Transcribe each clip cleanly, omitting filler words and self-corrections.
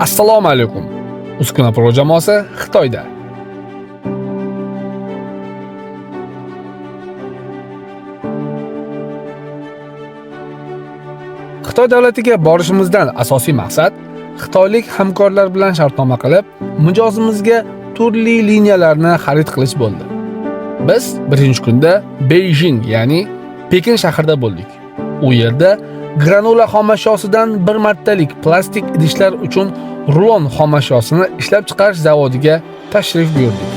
Assalomu alaykum. Uskuna Pro jamoasi Xitoyda. Xitoy davlatiga borishimizdan asosiy maqsad xitoylik hamkorlar bilan shartnoma qilib, mijozimizga turli liniyalarni xarid qilish bo'ldi. Biz birinchi kunda Beijing, ya'ni Pekin shahrida bo'ldik. U yerda granula xomashyosidan bir martalik plastik idishlar uchun rulon xomashyosini ishlab chiqarish zavodiga tashrif buyurdik.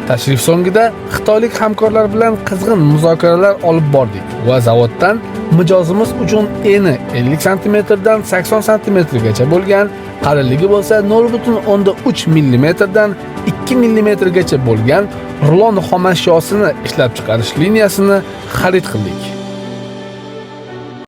Tashrif so'ngida xitoylik hamkorlar bilan qizg'in muzokaralar olib bordik va zavoddan mijozimiz uchun eni 50 sm dan 80 sm gacha bo'lgan, qalinligi bo'lsa 0.3 mm dan 2 mm gacha bo'lgan rulon xomashyosini ishlab chiqarish liniyasini xarid qildik.